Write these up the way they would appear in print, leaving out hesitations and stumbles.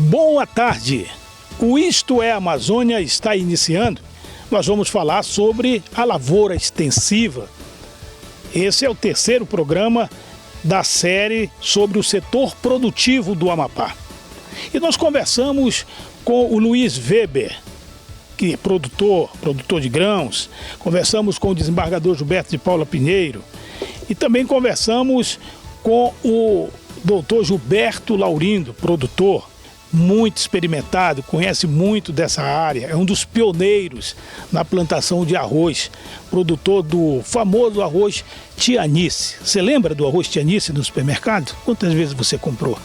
Boa tarde! O Isto é Amazônia está iniciando. Nós vamos falar sobre a lavoura extensiva. Esse é o terceiro programa da série sobre o setor produtivo do Amapá. E nós conversamos com o Luiz Weber, que é produtor de grãos. Conversamos com o desembargador Gilberto de Paula Pinheiro. E também conversamos com o doutor Gilberto Laurindo, produtor, muito experimentado, conhece muito dessa área, é um dos pioneiros na plantação de arroz, produtor do famoso arroz Tianice. Você lembra do arroz Tianice no supermercado? Quantas vezes você comprou?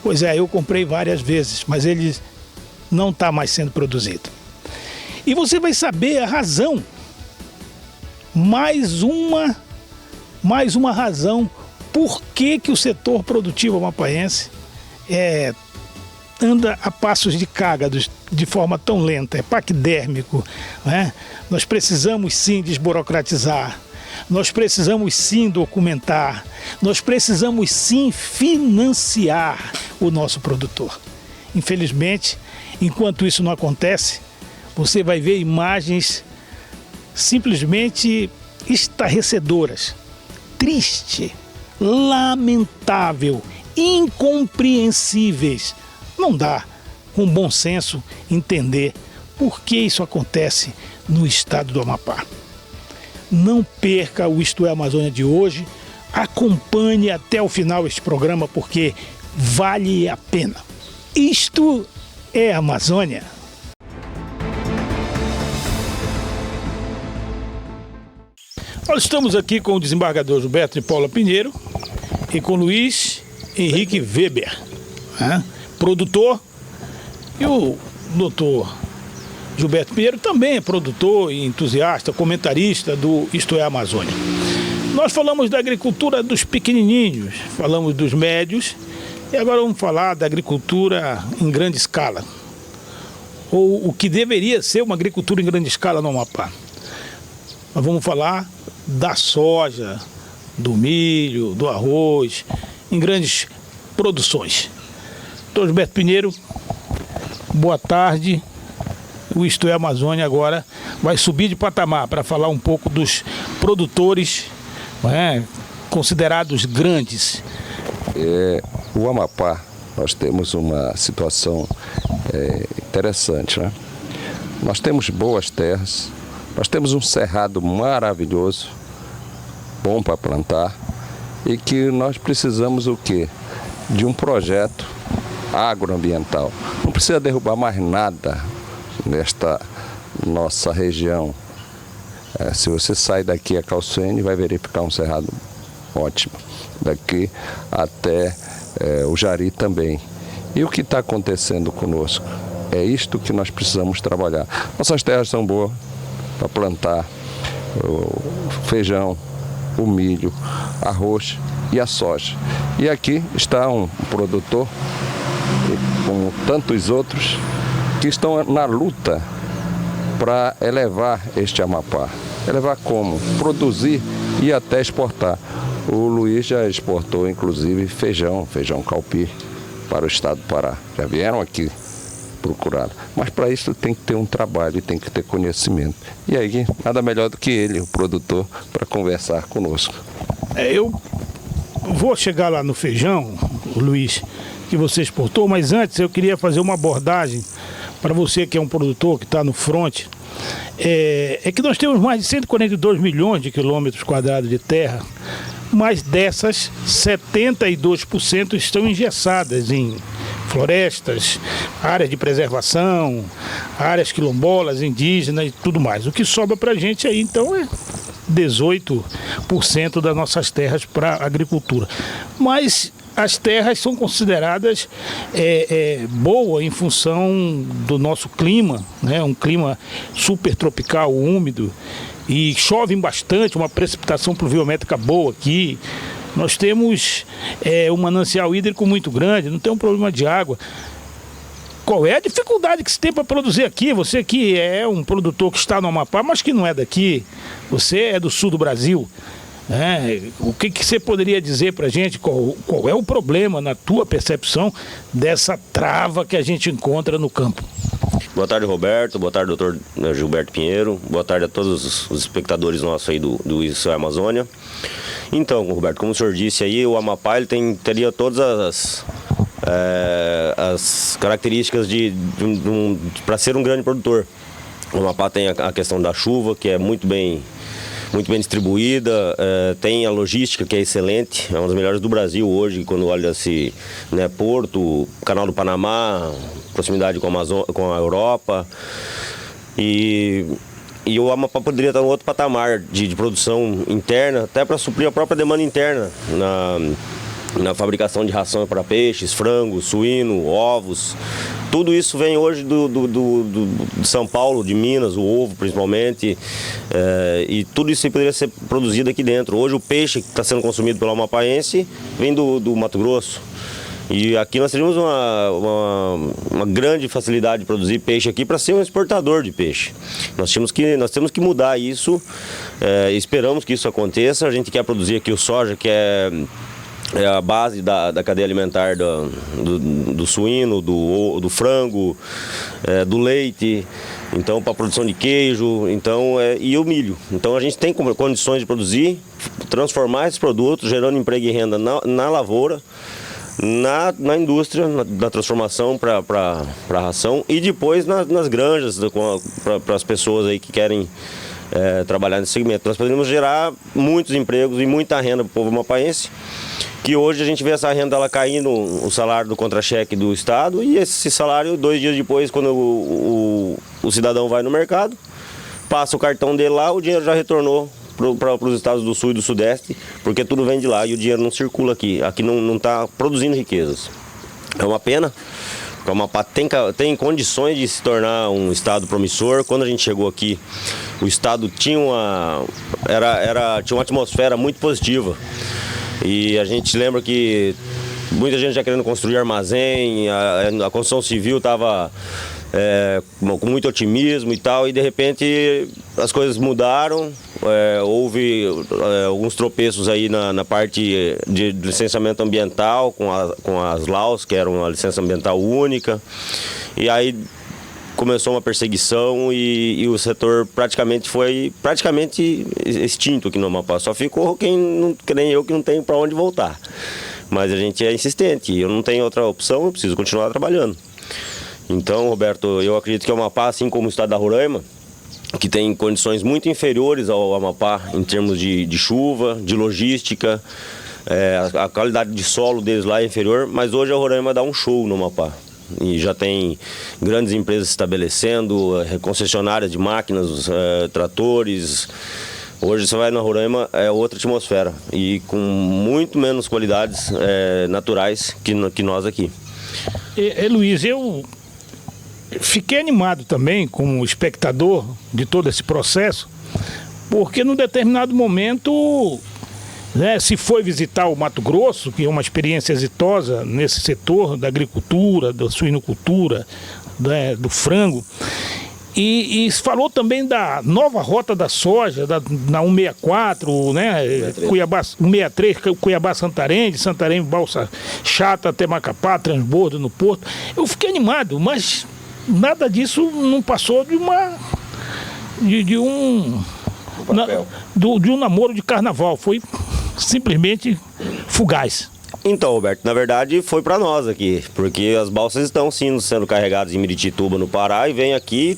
Pois é, eu comprei várias vezes, mas ele não está mais sendo produzido. E você vai saber a razão, mais uma razão por que o setor produtivo amapaense anda a passos de cágados de forma tão lenta, é paquidérmico, né? Nós precisamos sim desburocratizar, nós precisamos sim documentar, nós precisamos sim financiar o nosso produtor. Infelizmente, enquanto isso não acontece, você vai ver imagens simplesmente estarrecedoras, triste, lamentável, incompreensíveis. Não dá, com bom senso, entender por que isso acontece no estado do Amapá. Não perca o Isto é Amazônia de hoje, acompanhe até o final este programa porque vale a pena. Isto é Amazônia. Nós estamos aqui com o desembargador Gilberto de Paula Pinheiro e com Luiz Henrique Weber, produtor, e o doutor Gilberto Pinheiro também é produtor e entusiasta, comentarista do Isto é Amazônia. Nós falamos da agricultura dos pequenininhos, falamos dos médios e agora vamos falar da agricultura em grande escala, ou o que deveria ser uma agricultura em grande escala no Amapá. Nós vamos falar da soja, do milho, do arroz, em grandes produções. Doutor Gilberto Pinheiro, boa tarde. O Isto é Amazônia agora vai subir de patamar para falar um pouco dos produtores considerados grandes. O Amapá, nós temos uma situação interessante, né? Nós temos boas terras, nós temos um cerrado maravilhoso, bom para plantar, e que nós precisamos o quê? De um projeto agroambiental. Não precisa derrubar mais nada nesta nossa região. Se você sair daqui a Calçene, vai verificar um cerrado ótimo. Daqui até o Jari também. E o que está acontecendo conosco? É isto que nós precisamos trabalhar. Nossas terras são boas para plantar o feijão, o milho, arroz e a soja. E aqui está um produtor, como tantos outros, que estão na luta para elevar este Amapá. Elevar como? Produzir e até exportar. O Luiz já exportou, inclusive, feijão calpi para o estado do Pará. Já vieram aqui procurar. Mas para isso tem que ter um trabalho, tem que ter conhecimento. E aí, nada melhor do que ele, o produtor, para conversar conosco. Eu vou chegar lá no feijão, Luiz, que você exportou, mas antes eu queria fazer uma abordagem para você que é um produtor que está no front. É que nós temos mais de 142 milhões de quilômetros quadrados de terra, mas dessas 72% estão engessadas em florestas, áreas de preservação, áreas quilombolas, indígenas e tudo mais. O que sobra para a gente aí, então, é 18% das nossas terras para agricultura. Mas as terras são consideradas boas em função do nosso clima, né? Um clima super tropical, úmido, e chove bastante, uma precipitação pluviométrica boa aqui. Nós temos um manancial hídrico muito grande, não tem um problema de água. Qual é a dificuldade que se tem para produzir aqui? Você que é um produtor que está no Amapá, mas que não é daqui, você é do sul do Brasil. O que você poderia dizer para a gente? Qual é o problema, na tua percepção, dessa trava que a gente encontra no campo? Boa tarde, Roberto. Boa tarde, doutor Gilberto Pinheiro. Boa tarde a todos os espectadores nossos aí do Isso é Amazônia. Então, Roberto, como o senhor disse aí, o Amapá ele teria todas as características para ser um grande produtor. O Amapá tem a questão da chuva, que é muito bem distribuída, tem a logística que é excelente, é uma das melhores do Brasil hoje, quando olha-se, né, Porto, Canal do Panamá, proximidade com a Europa, e o Amapá poderia estar em outro patamar de produção interna, até para suprir a própria demanda interna na fabricação de ração para peixes, frango, suíno, ovos. Tudo isso vem hoje de São Paulo, de Minas, o ovo principalmente, e tudo isso poderia ser produzido aqui dentro. Hoje o peixe que está sendo consumido pelo amapaense vem do Mato Grosso. E aqui nós teríamos uma grande facilidade de produzir peixe aqui para ser um exportador de peixe. Nós temos que mudar isso, esperamos que isso aconteça. A gente quer produzir aqui o soja, que é a base da cadeia alimentar do suíno, do frango, do leite, então para a produção de queijo, e o milho. Então a gente tem condições de produzir, transformar esses produtos, gerando emprego e renda na lavoura, na indústria, na transformação para a ração e depois nas granjas para as pessoas aí que querem trabalhar nesse segmento. Nós podemos gerar muitos empregos e muita renda para o povo amapaense, que hoje a gente vê essa renda ela caindo, o salário do contra-cheque do Estado, e esse salário, 2 dias depois, quando o cidadão vai no mercado, passa o cartão dele lá, o dinheiro já retornou para os estados do Sul e do Sudeste, porque tudo vem de lá e o dinheiro não circula aqui. Aqui não está produzindo riquezas. É uma pena, porque o Amapá tem condições de se tornar um estado promissor. Quando a gente chegou aqui, o estado tinha uma atmosfera muito positiva. E a gente lembra que muita gente já querendo construir armazém, a construção civil estava com muito otimismo e tal, e de repente as coisas mudaram, houve alguns tropeços aí na parte de licenciamento ambiental com as LAUs, que eram uma licença ambiental única, e aí começou uma perseguição e o setor praticamente foi extinto aqui no Amapá. Só ficou que nem eu, que não tem para onde voltar. Mas a gente é insistente, eu não tenho outra opção, eu preciso continuar trabalhando. Então, Roberto, eu acredito que o Amapá, assim como o estado da Roraima, que tem condições muito inferiores ao Amapá em termos de chuva, de logística, a qualidade de solo deles lá é inferior, mas hoje a Roraima dá um show no Amapá. E já tem grandes empresas se estabelecendo, concessionárias de máquinas, tratores. Hoje você vai na Roraima, é outra atmosfera e com muito menos qualidades naturais que nós aqui. Luiz, eu fiquei animado também como espectador de todo esse processo, porque num determinado momento, se foi visitar o Mato Grosso, que é uma experiência exitosa nesse setor da agricultura, da suinocultura, do frango, e falou também da nova rota da soja, na 164, Cuiabá 163, Cuiabá-Santarém, de Santarém, Balsa Chata até Macapá, transbordo no Porto. Eu fiquei animado, mas nada disso não passou de um namoro de carnaval. Foi simplesmente fugaz. Então, Roberto, na verdade foi para nós aqui, porque as balsas estão sim sendo carregadas em Miritituba, no Pará, e vem aqui,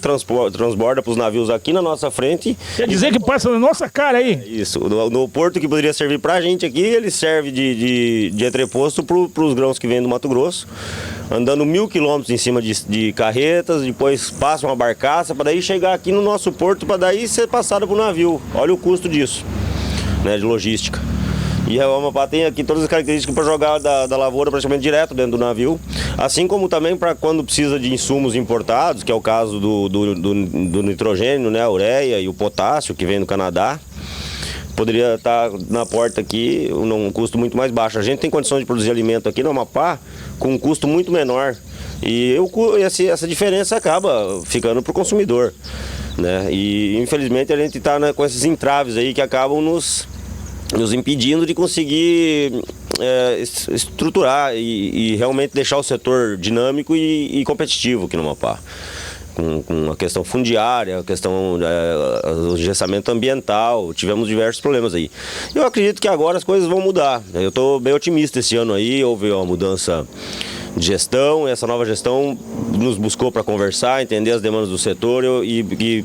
transborda para os navios aqui na nossa frente. Quer dizer que passa na nossa cara aí? Isso, no porto que poderia servir para a gente aqui, ele serve de entreposto para os grãos que vêm do Mato Grosso, andando 1.000 quilômetros em cima de carretas, depois passa uma barcaça para daí chegar aqui no nosso porto, para daí ser passado para o navio. Olha o custo disso, de logística. E o Amapá tem aqui todas as características para jogar da lavoura praticamente direto dentro do navio, assim como também para quando precisa de insumos importados, que é o caso do nitrogênio, a ureia e o potássio que vem do Canadá, poderia estar na porta aqui num custo muito mais baixo. A gente tem condições de produzir alimento aqui no Amapá com um custo muito menor, e essa diferença acaba ficando para o consumidor, E infelizmente a gente está com esses entraves aí que acabam nos nos impedindo de conseguir estruturar e realmente deixar o setor dinâmico e competitivo aqui no Amapá. Com a questão fundiária, a questão do engessamento ambiental, tivemos diversos problemas aí. Eu acredito que agora as coisas vão mudar. Eu estou bem otimista esse ano aí, houve uma mudança de gestão, essa nova gestão nos buscou para conversar, entender as demandas do setor e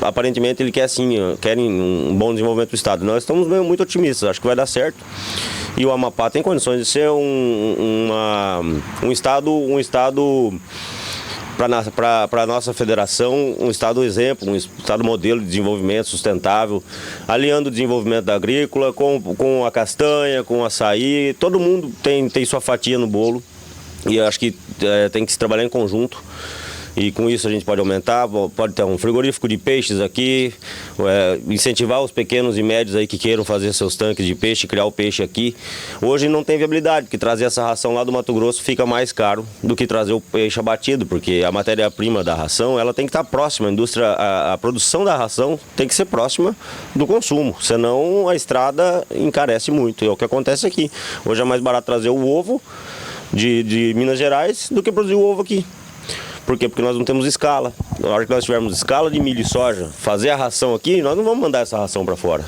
aparentemente ele quer sim, querem um bom desenvolvimento do Estado. Nós estamos muito otimistas, acho que vai dar certo. E o Amapá tem condições de ser um estado para a nossa federação, um estado exemplo, um estado modelo de desenvolvimento sustentável, aliando o desenvolvimento da agrícola com a castanha, com o açaí. Todo mundo tem sua fatia no bolo e acho que tem que se trabalhar em conjunto. E com isso a gente pode aumentar, pode ter um frigorífico de peixes aqui, incentivar os pequenos e médios aí que queiram fazer seus tanques de peixe, criar o peixe aqui. Hoje não tem viabilidade, porque trazer essa ração lá do Mato Grosso fica mais caro do que trazer o peixe abatido, porque a matéria-prima da ração ela tem que estar próxima, a produção da ração tem que ser próxima do consumo, senão a estrada encarece muito, é o que acontece aqui. Hoje é mais barato trazer o ovo de Minas Gerais do que produzir o ovo aqui. Por quê? Porque nós não temos escala. Na hora que nós tivermos escala de milho e soja, fazer a ração aqui, nós não vamos mandar essa ração para fora.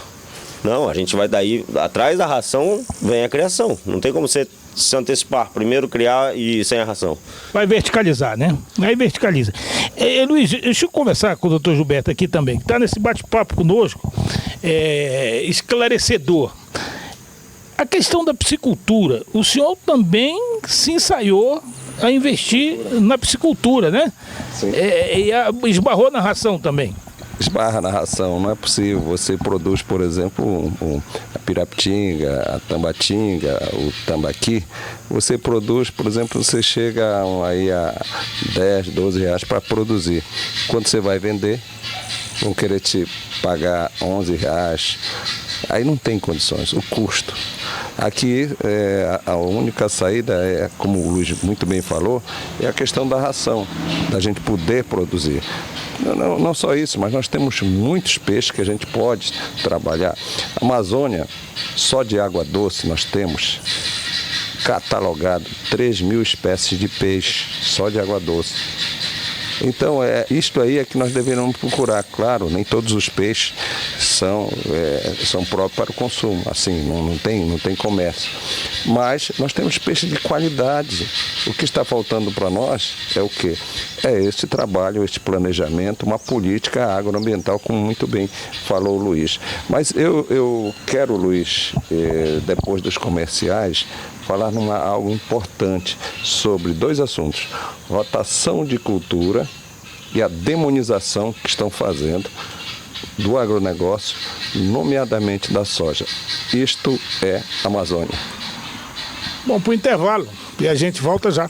Não, a gente vai daí, atrás da ração vem a criação. Não tem como você se antecipar, primeiro criar e sem a ração. Vai verticalizar, né? Aí verticaliza. Luiz, deixa eu conversar com o doutor Gilberto aqui também, que está nesse bate-papo conosco, esclarecedor. A questão da piscicultura, o senhor também se ensaiou a investir na piscicultura, né? Sim. E esbarrou na ração também. Esbarra na ração, não é possível. Você produz, por exemplo, a pirapitinga, a tambatinga, o tambaqui. Você produz, por exemplo, você chega aí a 10, 12 reais para produzir. Quando você vai vender, vão querer te pagar 11 reais. Aí não tem condições, o custo. Aqui a única saída como o Luiz muito bem falou, é a questão da ração, da gente poder produzir. Não só isso, mas nós temos muitos peixes que a gente pode trabalhar. A Amazônia, só de água doce nós temos catalogado 3.000 espécies de peixe, só de água doce. Então, isto aí é que nós deveríamos procurar. Claro, nem todos os peixes são próprios para o consumo, assim, não tem comércio. Mas nós temos peixes de qualidade. O que está faltando para nós é o quê? É esse trabalho, esse planejamento, uma política agroambiental, como muito bem falou o Luiz. Mas eu quero, Luiz, depois dos comerciais, falar algo importante sobre dois assuntos: rotação de cultura e a demonização que estão fazendo do agronegócio, nomeadamente da soja. Isto é Amazônia. Bom, para o intervalo e a gente volta já.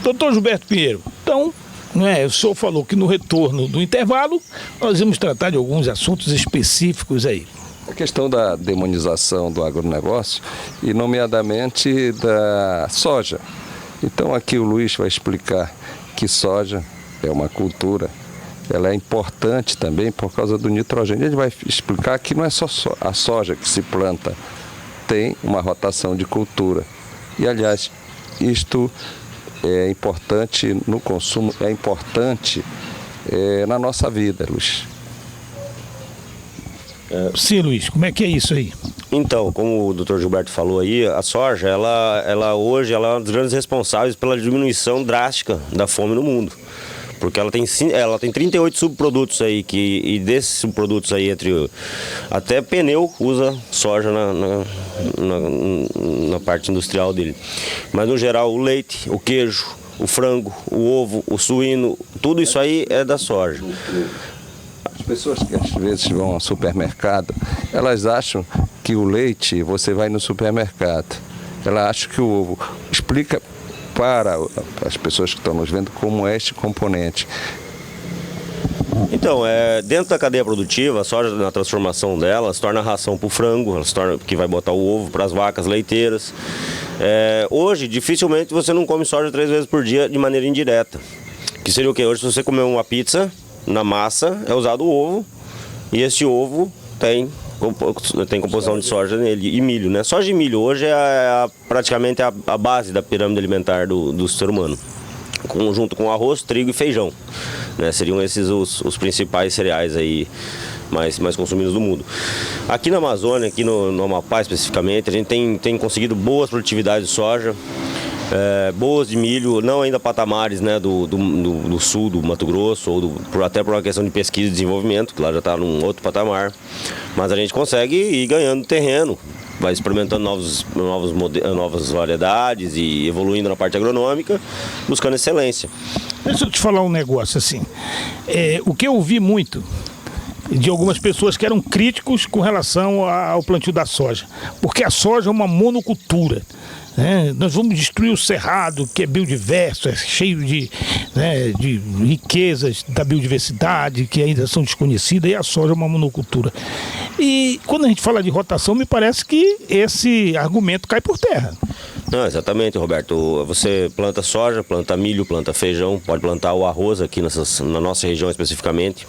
Doutor Gilberto Pinheiro, então, o senhor falou que no retorno do intervalo nós vamos tratar de alguns assuntos específicos aí. A questão da demonização do agronegócio e, nomeadamente, da soja. Então, aqui o Luiz vai explicar que soja é uma cultura, ela é importante também por causa do nitrogênio. Ele vai explicar que não é só a soja que se planta, tem uma rotação de cultura. E, aliás, isto é importante no consumo, é importante na nossa vida, Luiz. Sim, Luiz, como é que é isso aí? Então, como o Dr. Gilberto falou aí, a soja, ela hoje é uma das grandes responsáveis pela diminuição drástica da fome no mundo. Porque ela tem 38 subprodutos aí, e desses subprodutos aí, até pneu usa soja na parte industrial dele. Mas no geral, o leite, o queijo, o frango, o ovo, o suíno, tudo isso aí é da soja. As pessoas que às vezes vão ao supermercado, elas acham que o leite, você vai no supermercado, ela acha que o ovo. Explica para as pessoas que estão nos vendo como é este componente? Então, dentro da cadeia produtiva, a soja, na transformação dela, se torna ração para o frango, ela se torna, que vai botar o ovo para as vacas leiteiras. Hoje, dificilmente você não come soja 3 vezes por dia de maneira indireta. Que seria o quê? Hoje, se você comer uma pizza, na massa é usado o ovo, e esse ovo tem composição de soja nele e milho, né? Soja e milho hoje praticamente a base da pirâmide alimentar do ser humano, junto com arroz, trigo e feijão, né? Seriam esses os principais cereais aí mais consumidos do mundo. Aqui na Amazônia, aqui no Amapá especificamente, a gente tem conseguido boas produtividades de soja, boas de milho, não ainda patamares, né, do sul do Mato Grosso, ou até por uma questão de pesquisa e desenvolvimento, que lá já está num outro patamar, mas a gente consegue ir ganhando terreno, vai experimentando novas variedades e evoluindo na parte agronômica, buscando excelência. Deixa eu te falar um negócio assim, o que eu ouvi muito de algumas pessoas que eram críticos com relação ao plantio da soja, porque a soja é uma monocultura. Nós vamos destruir o cerrado, que é biodiverso, é cheio de riquezas da biodiversidade que ainda são desconhecidas, e a soja é uma monocultura. E quando a gente fala de rotação, me parece que esse argumento cai por terra. Não, exatamente, Roberto. Você planta soja, planta milho, planta feijão, pode plantar o arroz aqui na nossa região especificamente.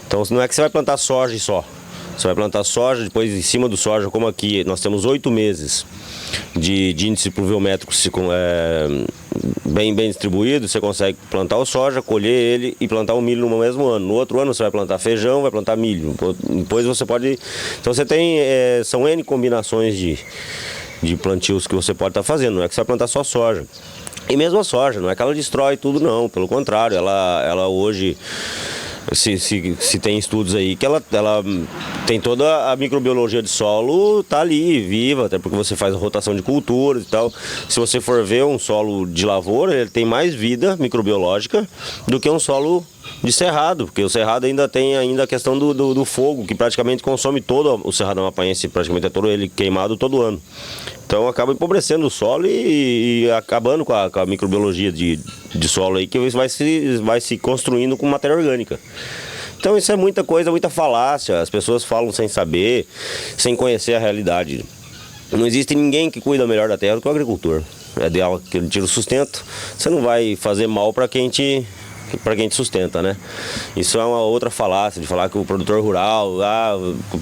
Então não é que você vai plantar soja e só. Você vai plantar soja, depois em cima do soja, como aqui nós temos 8 meses de índice pluviométrico bem distribuído, você consegue plantar o soja, colher ele e plantar o milho no mesmo ano. No outro ano você vai plantar feijão, vai plantar milho. Depois você pode... Então você tem... são N combinações de plantios que você pode estar fazendo, não é que você vai plantar só soja. E mesmo a soja, não é que ela destrói tudo não, pelo contrário, ela hoje... Se tem estudos aí que ela tem toda a microbiologia de solo, tá ali, viva, até porque você faz a rotação de culturas e tal. Se você for ver um solo de lavoura, ele tem mais vida microbiológica do que um solo de cerrado, porque o cerrado ainda tem a questão do fogo, que praticamente consome todo o cerrado amapaense, praticamente é todo ele queimado todo ano. Então acaba empobrecendo o solo e acabando com a microbiologia de solo aí, que vai se construindo com matéria orgânica. Então isso é muita coisa, muita falácia, as pessoas falam sem saber, sem conhecer a realidade. Não existe ninguém que cuida melhor da terra do que o agricultor. É dela que ele tira o sustento, você não vai fazer mal para quem te sustenta, né? Isso é uma outra falácia de falar que o produtor rural,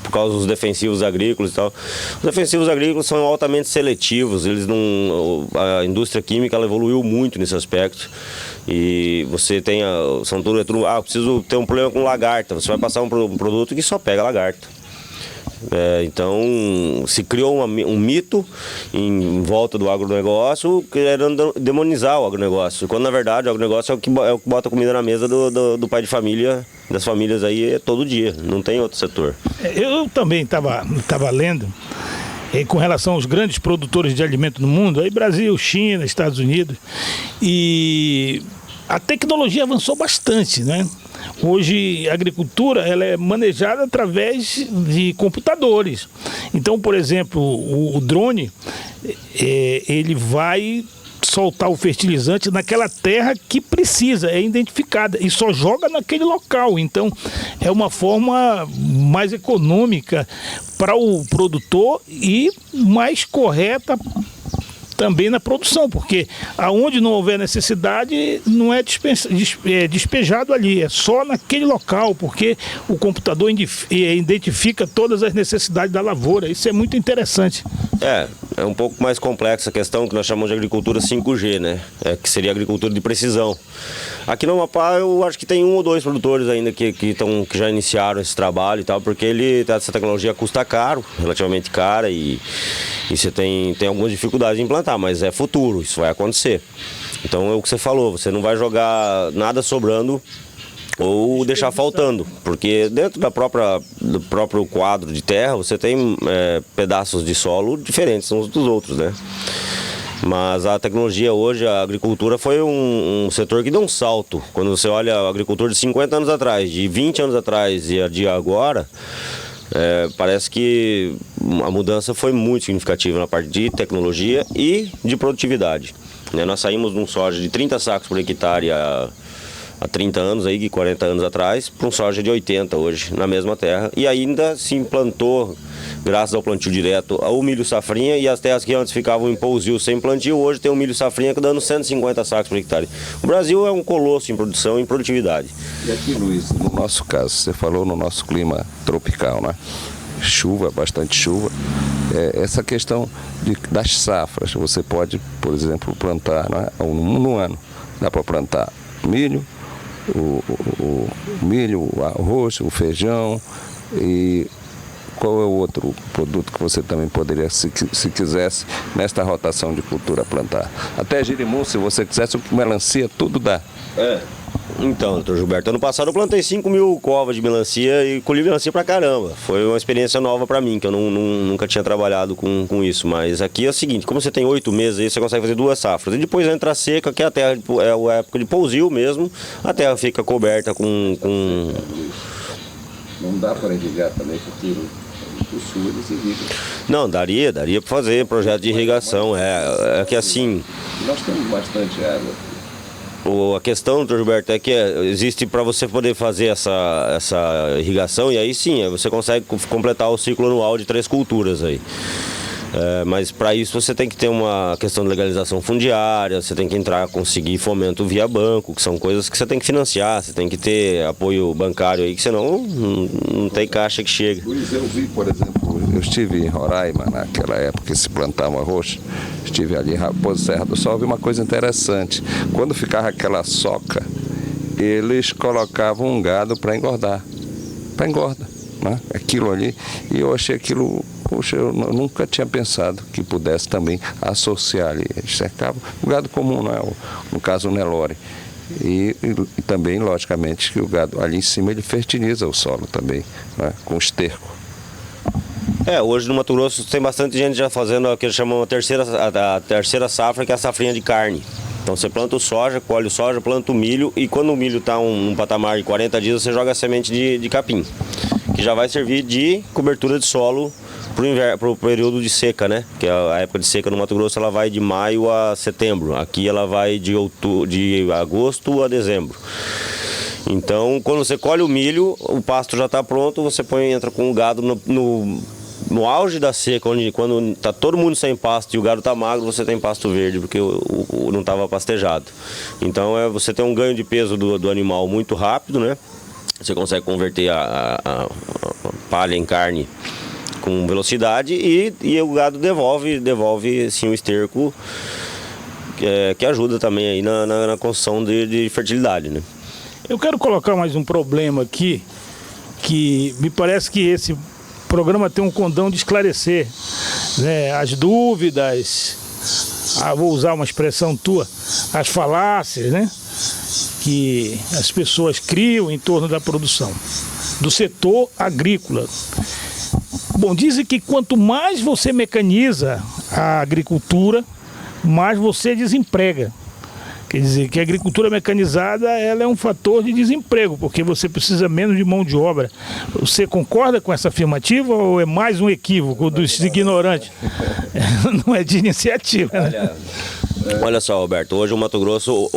por causa dos defensivos agrícolas e tal. Os defensivos agrícolas são altamente seletivos, a indústria química ela evoluiu muito nesse aspecto. E você tem preciso ter um problema com lagarta, você vai passar um produto que só pega lagarta. Então se criou um mito em volta do agronegócio, querendo demonizar o agronegócio, quando na verdade o agronegócio é o que bota comida na mesa do pai de família, das famílias aí todo dia, não tem outro setor. Eu também estava lendo com relação aos grandes produtores de alimento no mundo, aí Brasil, China, Estados Unidos, e a tecnologia avançou bastante, né? Hoje a agricultura ela é manejada através de computadores. Então, por exemplo, o drone ele vai soltar o fertilizante naquela terra que precisa, é identificada e só joga naquele local. Então é uma forma mais econômica para o produtor e mais correta também na produção, porque aonde não houver necessidade não é despejado ali, é só naquele local, porque o computador identifica todas as necessidades da lavoura. Isso é muito interessante. É um pouco mais complexa a questão que nós chamamos de agricultura 5G, né? Que seria agricultura de precisão. Aqui no Amapá eu acho que tem 1 ou 2 produtores ainda que já iniciaram esse trabalho e tal, porque essa tecnologia custa caro, relativamente cara, e você tem algumas dificuldades em implantar, mas é futuro, isso vai acontecer. Então é o que você falou, você não vai jogar nada sobrando ou deixar faltando, porque dentro do próprio quadro de terra você tem pedaços de solo diferentes uns dos outros, né? Mas a tecnologia hoje, a agricultura foi um setor que deu um salto. Quando você olha a agricultura de 50 anos atrás, de 20 anos atrás e a de agora, parece que a mudança foi muito significativa na parte de tecnologia e de produtividade. né? Nós saímos de um soja de 30 sacos por hectare há 30 anos, aí, 40 anos atrás, para um soja de 80 hoje, na mesma terra. E ainda se implantou, graças ao plantio direto, o milho safrinha, e as terras que antes ficavam em pousio sem plantio, hoje tem o milho safrinha dando 150 sacos por hectare. O Brasil é um colosso em produção e em produtividade. E aqui, Luiz, no nosso caso, você falou no nosso clima tropical, né? Chuva, bastante chuva. Essa questão das safras, você pode, por exemplo, plantar, né? No ano, dá para plantar milho, o milho, o arroz, o feijão, e qual é o outro produto que você também poderia, se quisesse, nesta rotação de cultura, plantar? Até girimum, se você quisesse, melancia, tudo dá. Então, doutor Gilberto, ano passado eu plantei 5.000 covas de melancia e colhi melancia pra caramba. Foi uma experiência nova pra mim, que eu nunca tinha trabalhado com isso. Mas aqui é o seguinte, como você tem 8 meses aí, você consegue fazer 2 safras. E depois entra a seca, que é a terra, é a época de pousio mesmo, a terra fica coberta com... Não dá para irrigar também, porque o sul eles irrigam. Não, daria para fazer projeto de irrigação. É que assim... Nós temos bastante água. A questão, doutor Gilberto, é que existe para você poder fazer essa irrigação, e aí sim, você consegue completar o ciclo anual de 3 culturas aí. Mas para isso você tem que ter uma questão de legalização fundiária, você tem que conseguir fomento via banco, que são coisas que você tem que financiar, você tem que ter apoio bancário aí, que senão não tem caixa que chega. Luiz, eu vi, por exemplo, eu estive em Roraima naquela época que se plantava arroz, estive ali em Raposo Serra do Sol, vi uma coisa interessante. Quando ficava aquela soca, eles colocavam um gado para engorda, né? Aquilo ali, e eu achei aquilo... Poxa, eu nunca tinha pensado que pudesse também associar ali. Eles cercavam o gado comum, não é? No caso o Nelore. E também, logicamente, que o gado ali em cima ele fertiliza o solo também, né? Com esterco. Hoje no Mato Grosso tem bastante gente já fazendo o que eles chamam a terceira safra, que é a safrinha de carne. Então você planta o soja, colhe o soja, planta o milho, e quando o milho está num patamar de 40 dias, você joga a semente de capim, que já vai servir de cobertura de solo para o período de seca, né? Que a época de seca no Mato Grosso ela vai de maio a setembro. Aqui ela vai de agosto a dezembro. Então, quando você colhe o milho, o pasto já está pronto, você entra com o gado no auge da seca, quando está todo mundo sem pasto e o gado está magro, você tem pasto verde, porque não estava pastejado. Então, você tem um ganho de peso do animal muito rápido, né? Você consegue converter a palha em carne com velocidade, e o gado devolve sim o esterco, que ajuda também aí na construção de fertilidade, né? Eu quero colocar mais um problema aqui, que me parece que esse programa tem um condão de esclarecer, né, as dúvidas, vou usar uma expressão tua, as falácias, né, que as pessoas criam em torno da produção, do setor agrícola. Bom, dizem que quanto mais você mecaniza a agricultura, mais você desemprega. Quer dizer, que a agricultura mecanizada ela é um fator de desemprego, porque você precisa menos de mão de obra. Você concorda com essa afirmativa ou é mais um equívoco dos ignorantes? Não é de iniciativa, né? Olha só, Roberto, hoje o Mato Grosso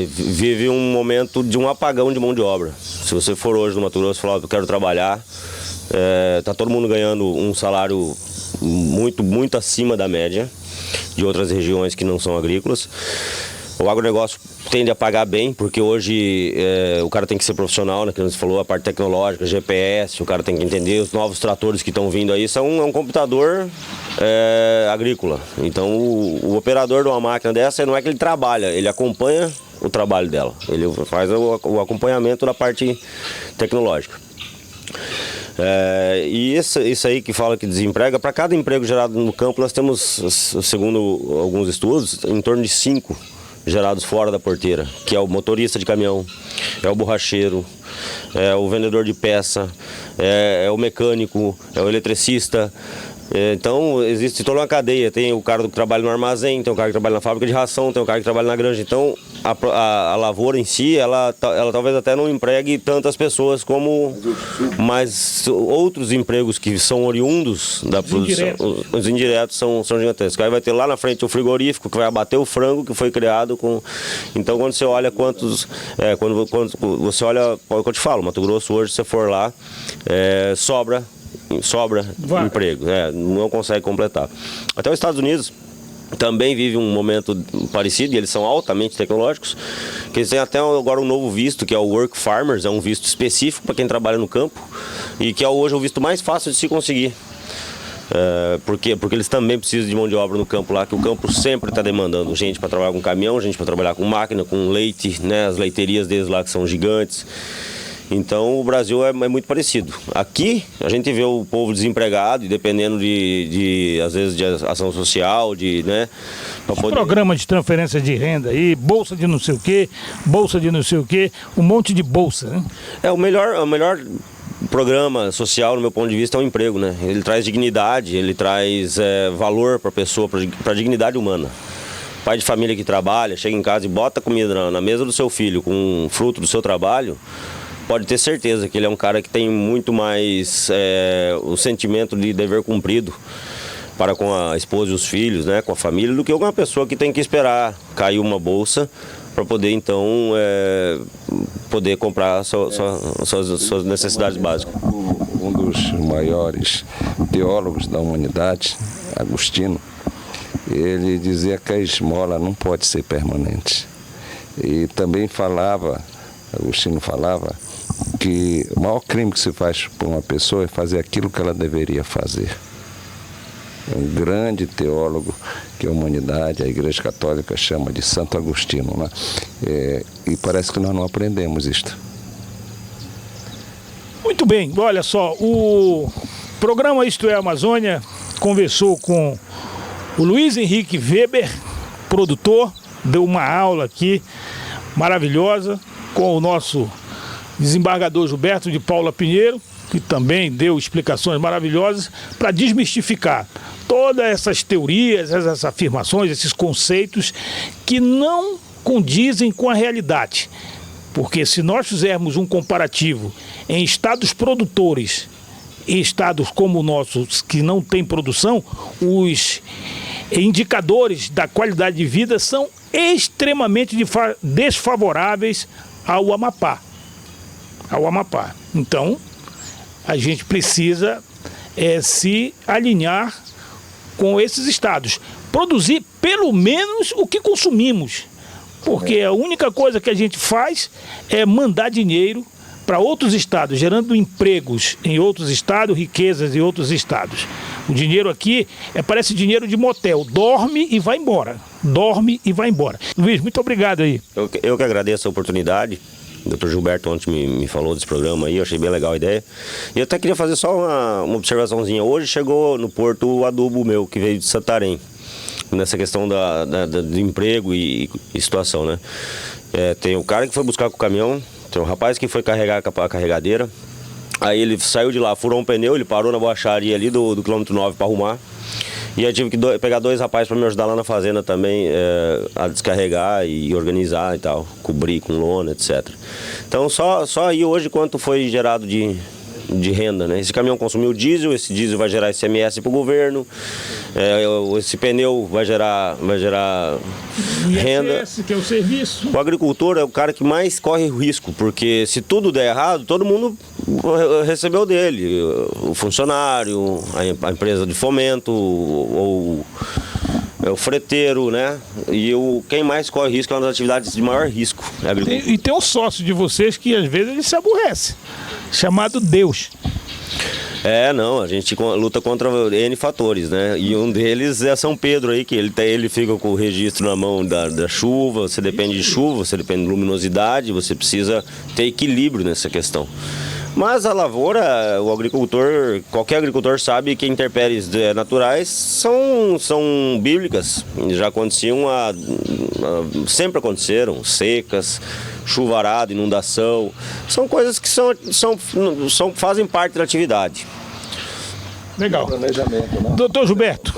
vive um momento de um apagão de mão de obra. Se você for hoje no Mato Grosso e falar que eu quero trabalhar, tá todo mundo ganhando um salário muito acima da média de outras regiões que não são agrícolas. O agronegócio tende a pagar bem, porque hoje o cara tem que ser profissional, né? Que você falou, a parte tecnológica, GPS, o cara tem que entender os novos tratores que estão vindo aí, é um computador agrícola. Então o operador de uma máquina dessa não é que ele trabalha, ele acompanha o trabalho dela, ele faz o acompanhamento da parte tecnológica. E isso aí que fala que desemprega, para cada emprego gerado no campo nós temos, segundo alguns estudos, em torno de 5 gerados fora da porteira, que é o motorista de caminhão, é o borracheiro, é o vendedor de peça, é o mecânico, é o eletricista, Então, existe toda uma cadeia. Tem o cara que trabalha no armazém, tem o cara que trabalha na fábrica de ração, tem o cara que trabalha na granja. Então, a lavoura em si, ela talvez até não empregue tantas pessoas como mais outros empregos que são oriundos da produção. Os indiretos são gigantescos. Aí vai ter lá na frente o frigorífico que vai abater o frango que foi criado com... Então, quando você olha quantos... Quando você olha, é o que eu te falo, Mato Grosso hoje, se você for lá, sobra emprego, não consegue completar. Até os Estados Unidos também vive um momento parecido, e eles são altamente tecnológicos, que eles têm até agora um novo visto, que é o Work Farmers, é um visto específico para quem trabalha no campo, e que é hoje o visto mais fácil de se conseguir. Porque eles também precisam de mão de obra no campo lá, que o campo sempre está demandando gente para trabalhar com caminhão, gente para trabalhar com máquina, com leite, né, as leiterias deles lá que são gigantes. Então o Brasil é muito parecido. Aqui a gente vê o povo desempregado e dependendo às vezes de ação social, né? Programa de transferência de renda aí, bolsa de não sei o quê, um monte de bolsa, né? O melhor programa social, no meu ponto de vista, é o emprego, né? Ele traz dignidade, ele traz valor para a pessoa, para a dignidade humana. Pai de família que trabalha, chega em casa e bota comida na mesa do seu filho com fruto do seu trabalho, pode ter certeza que ele é um cara que tem muito mais o sentimento de dever cumprido para com a esposa e os filhos, né, com a família, do que uma pessoa que tem que esperar cair uma bolsa para poder, então, poder comprar suas necessidades básicas. Um dos maiores teólogos da humanidade, Agostinho, ele dizia que a esmola não pode ser permanente. E também Agostinho falava que o maior crime que se faz por uma pessoa é fazer aquilo que ela deveria fazer. É um grande teólogo que a humanidade, a Igreja Católica chama de Santo Agostinho, né? E parece que nós não aprendemos isto. Muito bem, olha só, o programa Isto é Amazônia conversou com o Luiz Henrique Weber, produtor, deu uma aula aqui maravilhosa com o nosso desembargador Gilberto de Paula Pinheiro, que também deu explicações maravilhosas para desmistificar todas essas teorias, essas afirmações, esses conceitos que não condizem com a realidade. Porque se nós fizermos um comparativo em estados produtores e estados como o nosso, que não tem produção, os indicadores da qualidade de vida são extremamente desfavoráveis ao Amapá. Então, a gente precisa se alinhar com esses estados. Produzir pelo menos o que consumimos. Porque a única coisa que a gente faz é mandar dinheiro para outros estados, gerando empregos em outros estados, riquezas em outros estados. O dinheiro aqui parece dinheiro de motel. Dorme e vai embora. Luiz, muito obrigado aí. Eu que agradeço a oportunidade. O Dr. Gilberto ontem me falou desse programa aí, eu achei bem legal a ideia. E eu até queria fazer só uma observaçãozinha. Hoje chegou no porto o adubo meu, que veio de Santarém, nessa questão do emprego e situação, né? Tem o cara que foi buscar com o caminhão, tem um rapaz que foi carregar com a carregadeira. Aí ele saiu de lá, furou um pneu, ele parou na borracharia ali do quilômetro 9 para arrumar. E aí tive que pegar 2 rapazes para me ajudar lá na fazenda também, a descarregar e organizar e tal, cobrir com lona, etc. Então só aí hoje quanto foi gerado de renda, né? Esse caminhão consumiu diesel, esse diesel vai gerar ICMS para o governo, esse pneu vai gerar renda. ISS, que é o serviço. O agricultor é o cara que mais corre risco, porque se tudo der errado, todo mundo recebeu dele, o funcionário, a empresa de fomento, ou o freteiro, né? E quem mais corre risco é uma das atividades de maior risco. E tem um sócio de vocês que às vezes ele se aborrece, chamado Deus. Não, a gente luta contra N fatores, né? E um deles é São Pedro aí, que ele fica com o registro na mão da chuva, você depende de chuva, você depende de luminosidade, você precisa ter equilíbrio nessa questão. Mas a lavoura, o agricultor, qualquer agricultor sabe que intempéries naturais são bíblicas. Já aconteciam, sempre aconteceram, secas, chuvarada, inundação. São coisas que fazem parte da atividade. Legal. Planejamento, né? Doutor Gilberto.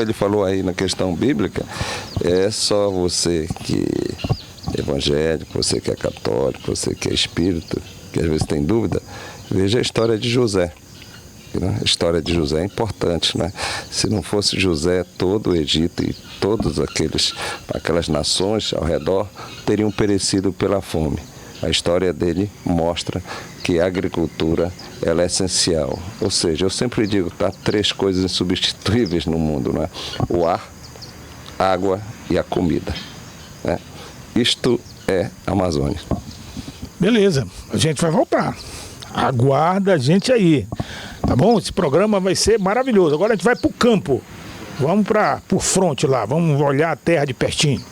Ele falou aí na questão bíblica, é só você que é evangélico, você que é católico, você que é espírita, que às vezes tem dúvida, veja a história de José. A história de José é importante, né? Se não fosse José, todo o Egito e todas aquelas nações ao redor teriam perecido pela fome. A história dele mostra que a agricultura ela é essencial. Ou seja, eu sempre digo que há 3 coisas insubstituíveis no mundo, né? O ar, a água e a comida, né? Isto é a Amazônia. Beleza, a gente vai voltar. Aguarda a gente aí, tá bom? Esse programa vai ser maravilhoso. Agora a gente vai pro campo. Vamos pro fronte lá, vamos olhar a terra de pertinho.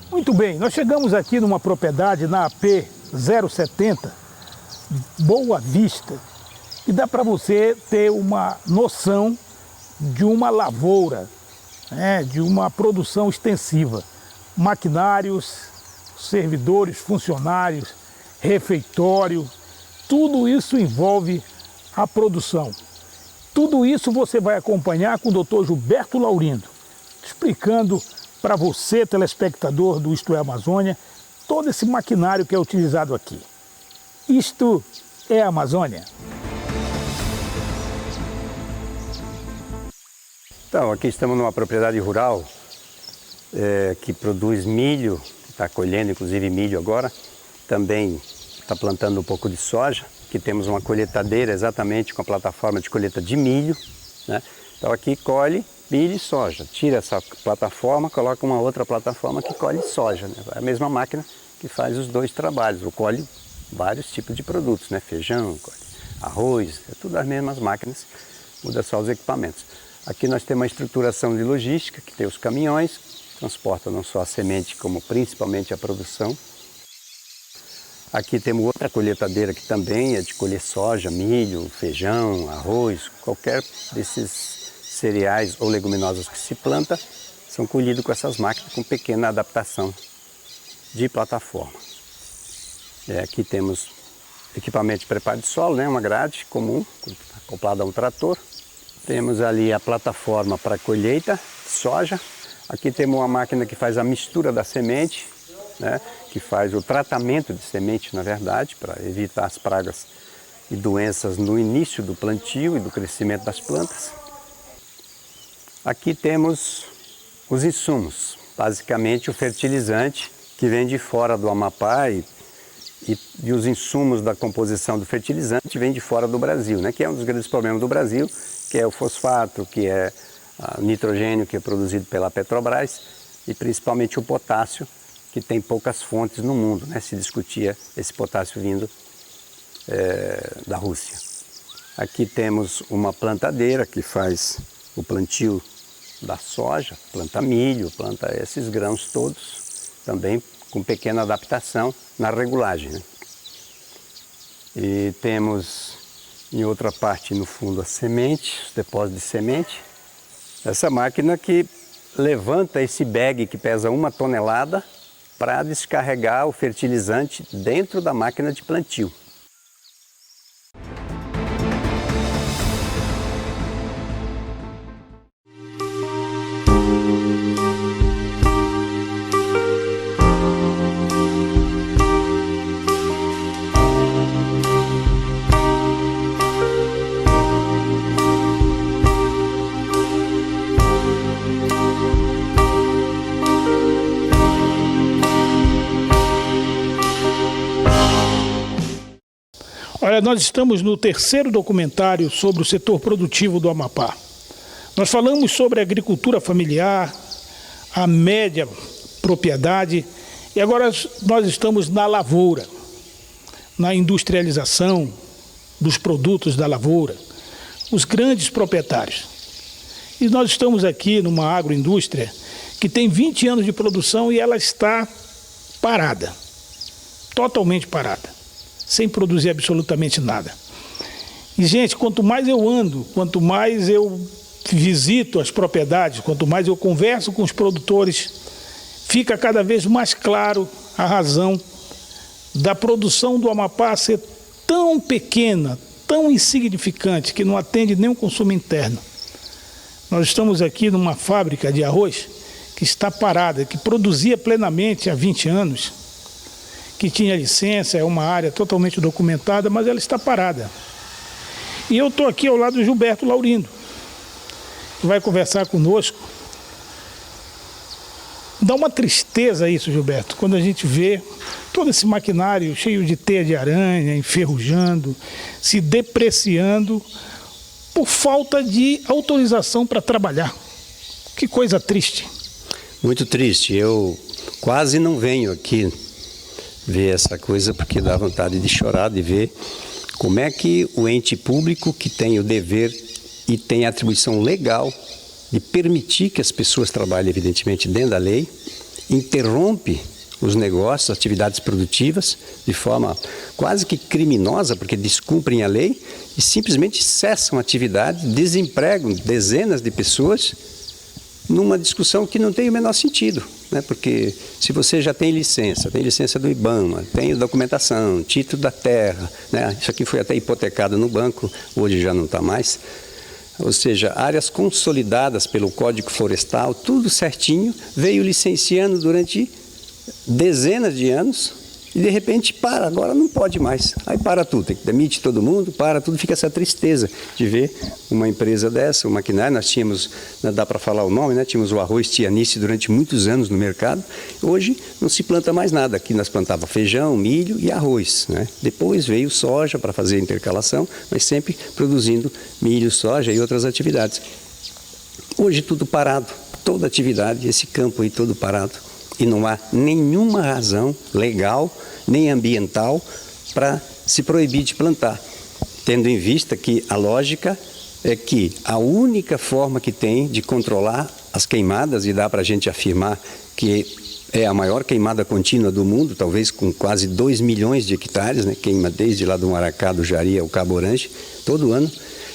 Muito bem, nós chegamos aqui numa propriedade na AP 070, Boa Vista, que dá para você ter uma noção de uma lavoura, né, de uma produção extensiva. Maquinários, servidores, funcionários, refeitório, tudo isso envolve a produção. Tudo isso você vai acompanhar com o Dr. Gilberto Laurindo, explicando para você, telespectador do Isto é Amazônia, todo esse maquinário que é utilizado aqui. Isto é a Amazônia. Então, aqui estamos numa propriedade rural que produz milho, está colhendo inclusive milho agora, também está plantando um pouco de soja, que temos uma colheitadeira exatamente com a plataforma de colheita de milho, né? Então aqui colhe milho e soja, tira essa plataforma, coloca uma outra plataforma que colhe soja, né? É a mesma máquina que faz os 2 trabalhos, ou colhe vários tipos de produtos, né? Feijão, colhe arroz, é tudo as mesmas máquinas, muda só os equipamentos. Aqui nós temos uma estruturação de logística, que tem os caminhões, que transportam não só a semente, como principalmente a produção. Aqui temos outra colheitadeira que também é de colher soja, milho, feijão, arroz, qualquer desses cereais ou leguminosas que se planta, são colhidos com essas máquinas com pequena adaptação de plataforma. Aqui temos equipamento de preparo de solo, né, uma grade comum, acoplada a um trator. Temos ali a plataforma para colheita de soja. Aqui temos uma máquina que faz a mistura da semente, né, que faz o tratamento de semente, na verdade, para evitar as pragas e doenças no início do plantio e do crescimento das plantas. Aqui temos os insumos, basicamente o fertilizante que vem de fora do Amapá e os insumos da composição do fertilizante vêm de fora do Brasil, né? Que é um dos grandes problemas do Brasil, que é o fosfato, que é o nitrogênio que é produzido pela Petrobras e principalmente o potássio, que tem poucas fontes no mundo, né? Se discutia esse potássio vindo da Rússia. Aqui temos uma plantadeira que faz o plantio da soja, planta milho, planta esses grãos todos, também com pequena adaptação na regulagem, né? E temos em outra parte no fundo a semente, os depósitos de semente. Essa máquina que levanta esse bag que pesa 1 tonelada para descarregar o fertilizante dentro da máquina de plantio. Olha, nós estamos no 3º documentário sobre o setor produtivo do Amapá. Nós falamos sobre a agricultura familiar, a média propriedade, e agora nós estamos na lavoura, na industrialização dos produtos da lavoura, os grandes proprietários. E nós estamos aqui numa agroindústria que tem 20 anos de produção e ela está parada. totalmente parada, sem produzir absolutamente nada. E, gente, quanto mais eu ando, quanto mais eu visito as propriedades, quanto mais eu converso com os produtores, fica cada vez mais claro a razão da produção do Amapá ser tão pequena, tão insignificante, que não atende nem o consumo interno. Nós estamos aqui numa fábrica de arroz que está parada, que produzia plenamente há 20 anos, que tinha licença, é uma área totalmente documentada, mas ela está parada. E eu estou aqui ao lado do Gilberto Laurindo, que vai conversar conosco. Dá uma tristeza isso, Gilberto, quando a gente vê todo esse maquinário cheio de teia de aranha, enferrujando, se depreciando por falta de autorização para trabalhar. Que coisa triste. Muito triste. Eu quase não venho aqui ver essa coisa porque dá vontade de chorar, de ver como é que o ente público, que tem o dever e tem a atribuição legal de permitir que as pessoas trabalhem, evidentemente, dentro da lei, interrompe os negócios, atividades produtivas, de forma quase que criminosa, porque descumprem a lei e simplesmente cessam a atividade, desempregam dezenas de pessoas numa discussão que não tem o menor sentido, né? Porque se você já tem licença do IBAMA, tem documentação, título da terra, né? Isso aqui foi até hipotecado no banco, hoje já não está mais. Ou seja, áreas consolidadas pelo Código Florestal, tudo certinho, veio licenciando durante dezenas de anos e de repente para, agora não pode mais. Aí para tudo, tem que demite todo mundo, para tudo, fica essa tristeza de ver uma empresa dessa, um maquinário. Nós tínhamos, não dá para falar o nome, né? Tínhamos o arroz Tianice durante muitos anos no mercado. Hoje não se planta mais nada. Aqui nós plantávamos feijão, milho e arroz, né? Depois veio soja para fazer a intercalação, mas sempre produzindo milho, soja e outras atividades. Hoje tudo parado, toda atividade, esse campo aí todo parado. E não há nenhuma razão legal nem ambiental para se proibir de plantar, tendo em vista que a lógica é que a única forma que tem de controlar as queimadas, e dá para a gente afirmar que é a maior queimada contínua do mundo, talvez com quase 2 milhões de hectares, né? Queima desde lá do Maracá, do Jari ao Cabo Orange, todo ano.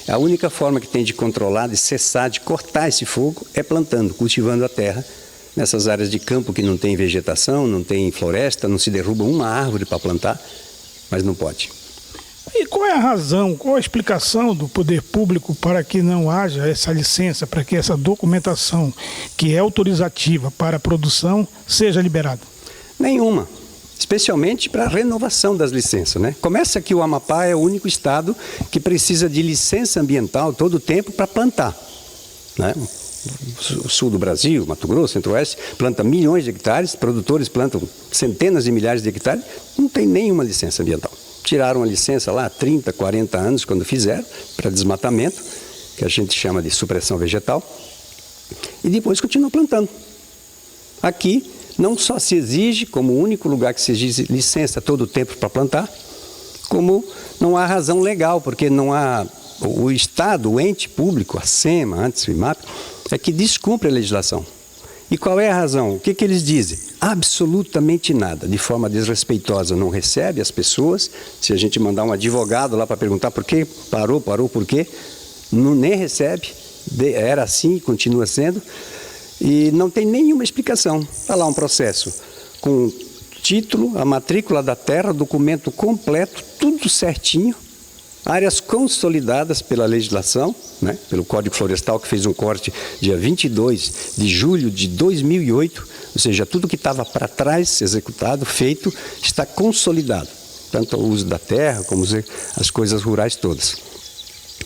A única forma que tem de controlar, de cessar, de cortar esse fogo é plantando, cultivando a terra. Nessas áreas de campo que não tem vegetação, não tem floresta, não se derruba uma árvore para plantar, mas não pode. E qual é a razão, qual a explicação do poder público para que não haja essa licença, para que essa documentação que é autorizativa para a produção seja liberada? Nenhuma, especialmente para a renovação das licenças, né? Começa que o Amapá é o único estado que precisa de licença ambiental todo o tempo para plantar, né? O sul do Brasil, Mato Grosso, Centro-Oeste, planta milhões de hectares, produtores plantam centenas de milhares de hectares, não tem nenhuma licença ambiental. Tiraram a licença lá há 30, 40 anos, quando fizeram, para desmatamento, que a gente chama de supressão vegetal, e depois continuam plantando. Aqui, não só se exige, como o único lugar que se exige licença todo o tempo para plantar, como não há razão legal, porque não há... O Estado, o ente público, a SEMA, antes o IMAP, é que descumpre a legislação. E qual é a razão? O que eles dizem? Absolutamente nada. De forma desrespeitosa, não recebe as pessoas. Se a gente mandar um advogado lá para perguntar por quê, parou por quê, não, nem recebe. Era assim, continua sendo. E não tem nenhuma explicação. Está lá um processo com título, a matrícula da terra, documento completo, tudo certinho. Áreas consolidadas pela legislação, né, pelo Código Florestal, que fez um corte dia 22 de julho de 2008, ou seja, tudo que estava para trás, executado, feito, está consolidado, tanto o uso da terra como as coisas rurais todas.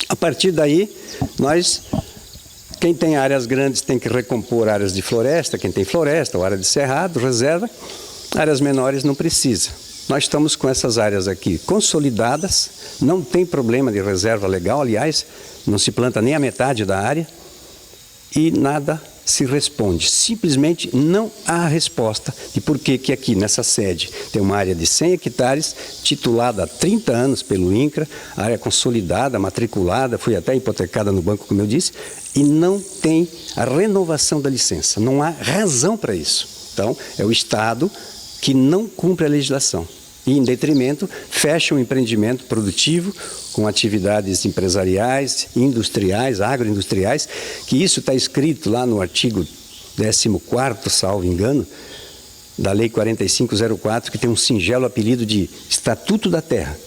A partir daí, quem tem áreas grandes tem que recompor áreas de floresta, quem tem floresta ou área de cerrado, reserva, áreas menores não precisa. Nós estamos com essas áreas aqui consolidadas, não tem problema de reserva legal, aliás, não se planta nem a metade da área e nada se responde. Simplesmente não há resposta de por que aqui nessa sede tem uma área de 100 hectares, titulada há 30 anos pelo INCRA, área consolidada, matriculada, foi até hipotecada no banco, como eu disse, e não tem a renovação da licença. Não há razão para isso. Então, é o Estado que não cumpre a legislação. E, em detrimento, fecha um empreendimento produtivo com atividades empresariais, industriais, agroindustriais, que isso está escrito lá no artigo 14º, salvo engano, da Lei 4504, que tem um singelo apelido de Estatuto da Terra.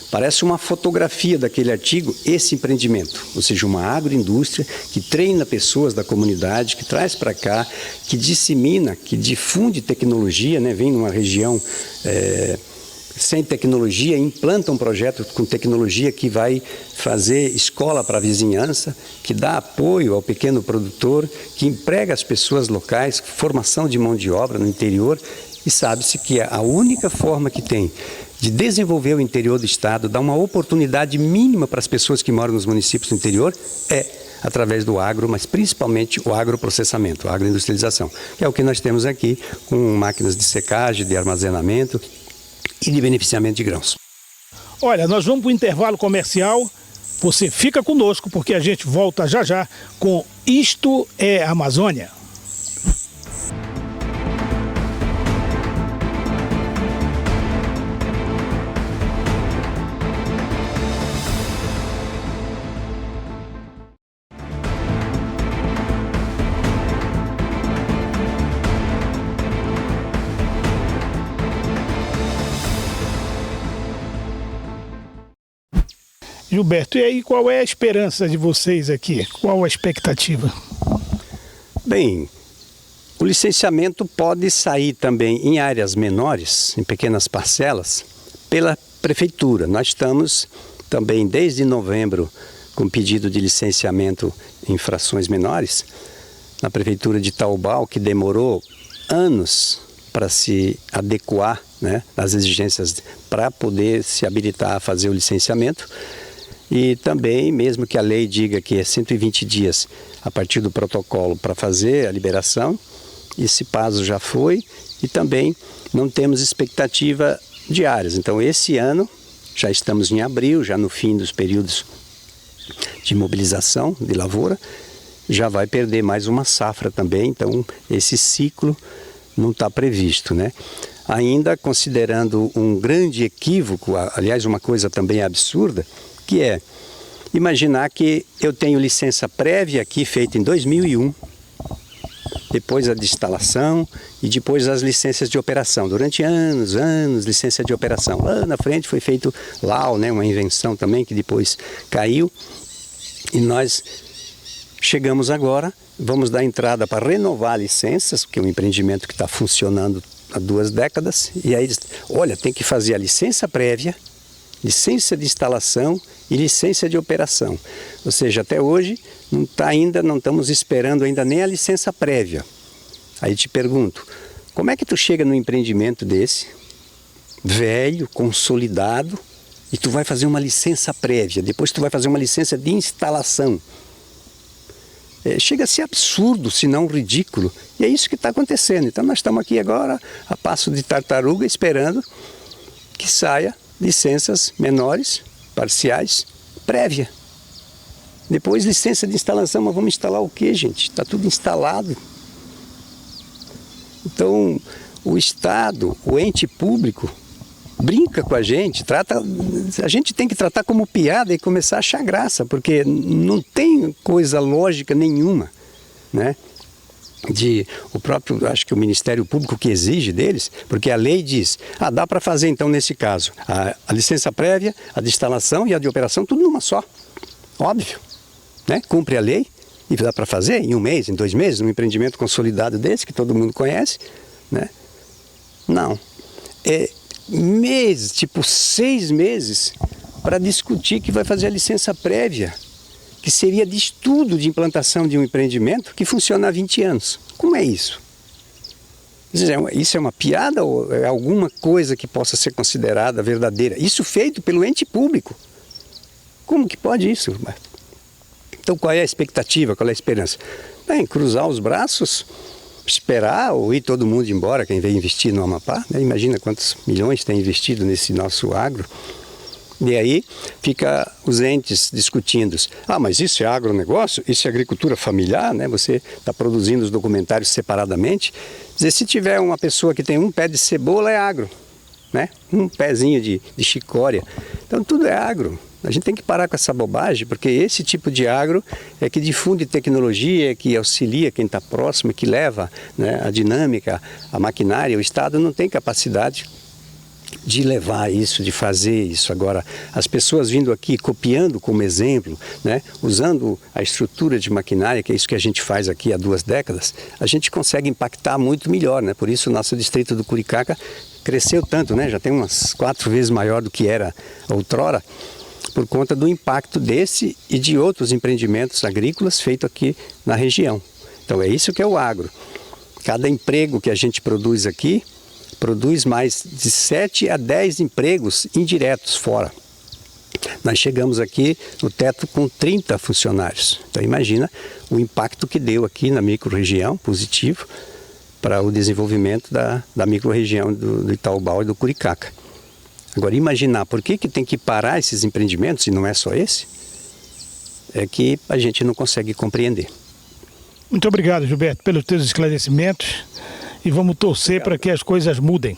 Parece uma fotografia daquele artigo, esse empreendimento, ou seja, uma agroindústria que treina pessoas da comunidade, que traz para cá, que dissemina, que difunde tecnologia, né? Vem numa região sem tecnologia, implanta um projeto com tecnologia que vai fazer escola para a vizinhança, que dá apoio ao pequeno produtor, que emprega as pessoas locais, formação de mão de obra no interior, e sabe-se que a única forma que tem de desenvolver o interior do estado, dar uma oportunidade mínima para as pessoas que moram nos municípios do interior, é através do agro, mas principalmente o agroprocessamento, a agroindustrialização, que é o que nós temos aqui, com máquinas de secagem, de armazenamento e de beneficiamento de grãos. Olha, nós vamos para o intervalo comercial, você fica conosco porque a gente volta já já com Isto é Amazônia. Gilberto, e aí qual é a esperança de vocês aqui? Qual a expectativa? Bem, o licenciamento pode sair também em áreas menores, em pequenas parcelas, pela prefeitura. Nós estamos também desde novembro com pedido de licenciamento em frações menores na prefeitura de Taubal, que demorou anos para se adequar, né, às exigências para poder se habilitar a fazer o licenciamento. E também, mesmo que a lei diga que é 120 dias a partir do protocolo para fazer a liberação, esse prazo já foi e também não temos expectativa de áreas. Então, esse ano, já estamos em abril, já no fim dos períodos de mobilização de lavoura, já vai perder mais uma safra também, então esse ciclo não está previsto, né? Ainda considerando um grande equívoco, aliás, uma coisa também absurda, que é imaginar que eu tenho licença prévia aqui feita em 2001, depois a de instalação e depois as licenças de operação. Durante anos, licença de operação. Lá na frente foi feito LAU, né, uma invenção também que depois caiu. E nós chegamos agora, vamos dar entrada para renovar licenças, que é um empreendimento que está funcionando há 2 décadas. E aí, olha, tem que fazer a licença prévia, licença de instalação e licença de operação. Ou seja, até hoje não estamos esperando ainda nem a licença prévia. Aí te pergunto, como é que tu chega num empreendimento desse, velho, consolidado, e tu vai fazer uma licença prévia, depois tu vai fazer uma licença de instalação? Chega a ser absurdo, se não ridículo. E é isso que está acontecendo. Então nós estamos aqui agora, a passo de tartaruga, esperando que saia licenças menores, parciais, prévia. Depois licença de instalação, mas vamos instalar o quê, gente? Está tudo instalado. Então, o Estado, o ente público, brinca com a gente tem que tratar como piada e começar a achar graça, porque não tem coisa lógica nenhuma, né? O próprio, acho que o Ministério Público que exige deles, porque a lei diz, dá para fazer então nesse caso, a licença prévia, a de instalação e a de operação, tudo numa só, óbvio, né? Cumpre a lei e dá para fazer em 1 mês, em 2 meses, num empreendimento consolidado desse, que todo mundo conhece, né? Não, meses, tipo 6 meses, para discutir que vai fazer a licença prévia, que seria de estudo de implantação de um empreendimento que funciona há 20 anos. Como é isso? Isso é uma piada ou é alguma coisa que possa ser considerada verdadeira? Isso feito pelo ente público. Como que pode isso, Roberto? Então qual é a expectativa, qual é a esperança? Bem, cruzar os braços, esperar ou ir todo mundo embora, quem veio investir no Amapá, né? Imagina quantos milhões tem investido nesse nosso agro. E aí fica os entes discutindo, mas isso é agronegócio, isso é agricultura familiar, né? Você está produzindo os documentários separadamente. Quer dizer, se tiver uma pessoa que tem um pé de cebola, é agro. né? Um pezinho de chicória. Então tudo é agro. A gente tem que parar com essa bobagem, porque esse tipo de agro é que difunde tecnologia, que auxilia quem está próximo, que leva, né, a dinâmica, a maquinária. O Estado não tem capacidade de levar isso, de fazer isso. Agora, as pessoas vindo aqui, copiando como exemplo, né, usando a estrutura de maquinária, que é isso que a gente faz aqui há 2 décadas, a gente consegue impactar muito melhor, né? Por isso o nosso distrito do Curicaca cresceu tanto, né? Já tem umas 4 vezes maior do que era outrora, por conta do impacto desse e de outros empreendimentos agrícolas feitos aqui na região. Então é isso que é o agro. Cada emprego que a gente produz aqui, produz mais de 7 a 10 empregos indiretos fora. Nós chegamos aqui no teto com 30 funcionários. Então imagina o impacto que deu aqui na microrregião, positivo, para o desenvolvimento da microrregião do Itaobal e do Curicaca. Agora, imaginar por que tem que parar esses empreendimentos, e não é só esse, é que a gente não consegue compreender. Muito obrigado, Gilberto, pelos teus esclarecimentos, e vamos torcer para que as coisas mudem.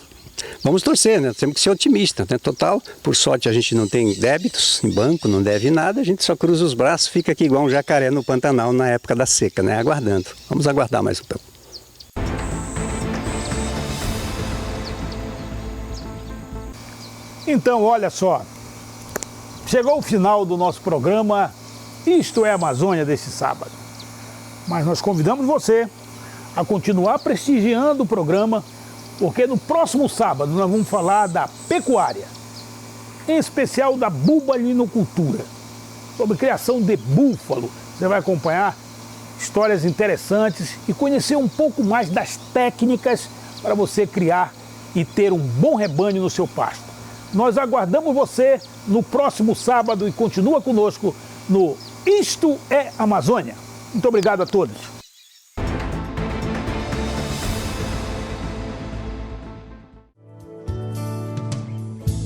Vamos torcer, né? Temos que ser otimistas, né? Total, por sorte a gente não tem débitos em banco, não deve nada, a gente só cruza os braços, fica aqui igual um jacaré no Pantanal na época da seca, né? Aguardando. Vamos aguardar mais um pouco. Então, olha só, chegou o final do nosso programa Isto é Amazônia deste sábado. Mas nós convidamos você a continuar prestigiando o programa, porque no próximo sábado nós vamos falar da pecuária, em especial da bubalinocultura, sobre criação de búfalo. Você vai acompanhar histórias interessantes e conhecer um pouco mais das técnicas para você criar e ter um bom rebanho no seu pasto. Nós aguardamos você no próximo sábado e continua conosco no Isto é Amazônia. Muito obrigado a todos.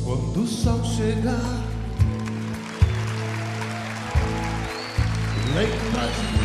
Quando o sol chegar, lembra de